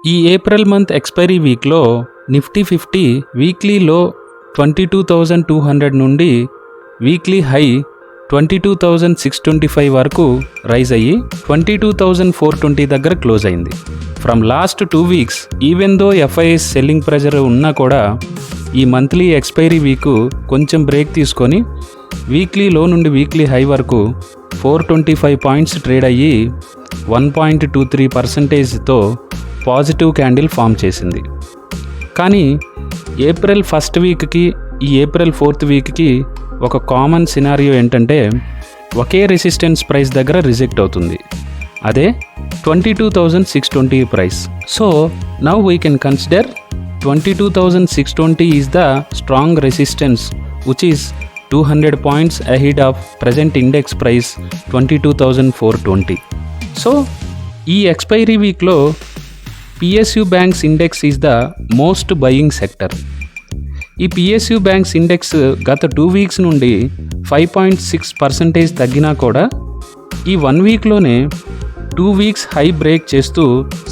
ఈ April month expiry వీక్లో Nifty 50 weekly లో 22,200 నుండి వీక్లీ హై 22,625 వరకు రైజ్ అయ్యి 22,420 దగ్గర క్లోజ్ అయింది. From last 2 weeks even though FIs selling pressure ఉన్నా కూడా ఈ మంత్లీ ఎక్స్పైరీ వీక్ కొంచెం బ్రేక్ తీసుకొని వీక్లీ లో నుండి వీక్లీ హై వరకు 425 పాయింట్స్ ట్రేడ్ అయ్యి 1.23%తో పాజిటివ్ క్యాండిల్ ఫామ్ చేసింది. కానీ ఏప్రిల్ ఫస్ట్ వీక్కి ఈ ఏప్రిల్ 4th వీక్కి ఒక కామన్ సినారియో ఏంటంటే ఒకే రెసిస్టెన్స్ ప్రైస్ దగ్గర రిజెక్ట్ అవుతుంది. అదే 22,620 price. So now we can consider 22,620 is the strong resistance which is 200 points ahead of present index price 22,420. So ఈ ఎక్స్పైరీ వీక్లో PSU banks index is the most buying sector. ఈ PSU banks index గత 2 weeks నుండి 5.6% తగ్గినా కూడా ఈ 1 వీక్లోనే 2 weeks high break చేస్తూ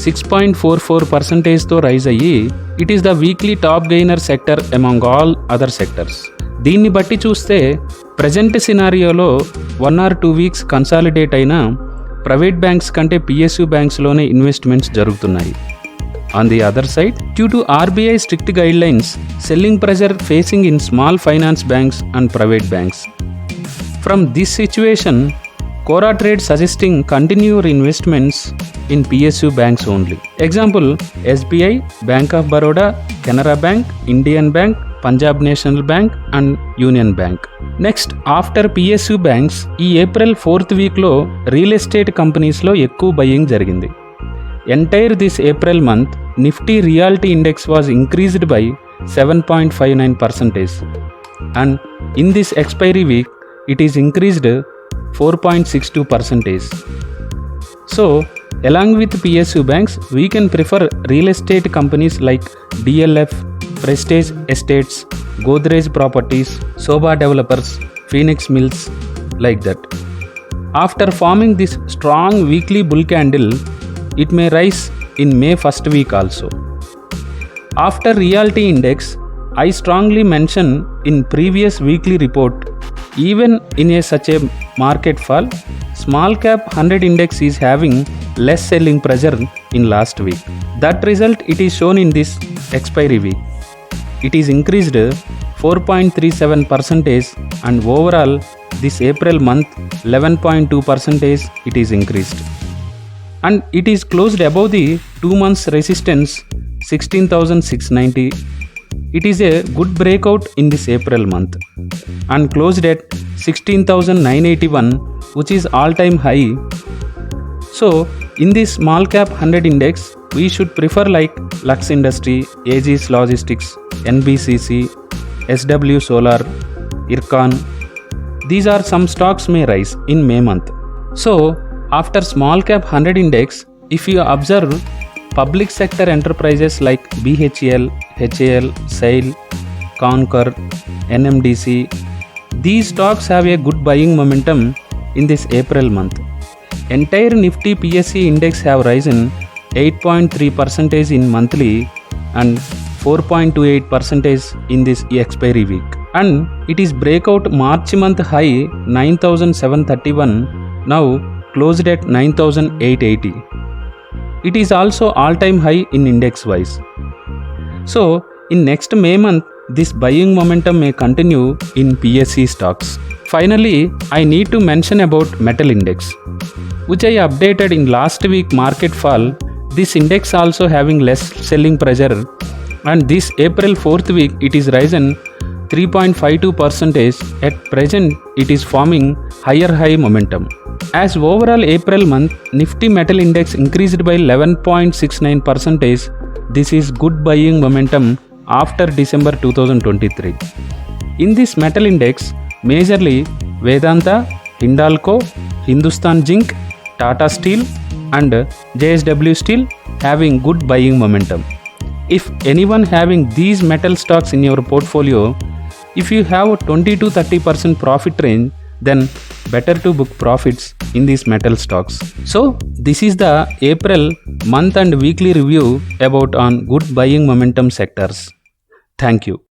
6.44%తో rise అయ్యి it is the weekly top gainer sector among all other sectors. దీన్ని బట్టి చూస్తే ప్రజెంట్ సినారియోలో 1 or 2 వీక్స్ కన్సాలిడేట్ అయిన ప్రైవేట్ బ్యాంక్స్ కంటే PSU బ్యాంక్స్లోనే ఇన్వెస్ట్మెంట్స్ జరుగుతున్నాయి. On the other side, due to RBI strict guidelines, selling pressure facing in small finance banks and private banks. From this situation, Quora Trade suggesting continued investments in PSU banks only. Example, SBI, Bank of Baroda, Canara Bank, Indian Bank, Punjab National Bank and Union Bank. Next, after PSU banks ఈ April 4th వీక్లో real estate కంపెనీస్లో ఎక్కువ buying జరిగింది. Entire this April month Nifty reality index was increased by 7.59% and in this expiry week it is increased 4.62%. So, along with PSU banks, we can prefer real estate companies like DLF, Prestige Estates, Godrej Properties, Sobha Developers, Phoenix Mills, like that. After forming this strong weekly bull candle, it may rise in May first week also. After Realty Index, I strongly mention in previous weekly report, even in such a market fall, small cap 100 index is having less selling pressure in last week. That result it is shown in this expiry week. It is increased 4.37% and overall this April month 11.2% it is increased. And it is closed above the 2 months resistance 16,690. It is a good breakout in this April month and closed at 16,981, which is all-time high. So, in this small cap 100 index, we should prefer like Lux Industry, Aegis Logistics, NBCC, SW Solar, Ircon. These are some stocks may rise in May month. So, after small cap 100 index, if you observe public sector enterprises like BHEL, HAL, SAIL, Concor, NMDC, these stocks have a good buying momentum in this April month. Entire Nifty PSE index have risen 8.3% in monthly and 4.28% in this expiry week. And it is breakout March month high 9,731, now closed at 9,880. It is also all-time high in index wise. So, in next May month, this buying momentum may continue in PSE stocks. Finally, I need to mention about metal index, which I updated in last week market fall. This index also having less selling pressure and this April 4th week it is risen 3.52%. At present, it is forming higher high momentum. As overall April month, Nifty Metal Index increased by 11.69%. This is good buying momentum after December 2023. In this metal index, majorly Vedanta, Hindalco, Hindustan Zinc, Tata Steel and JSW Steel having good buying momentum. If anyone having these metal stocks in your portfolio, if you have 20 to 30% profit range, then better to book profits in these metal stocks. So this is the April month and weekly review about on good buying momentum sectors. Thank you.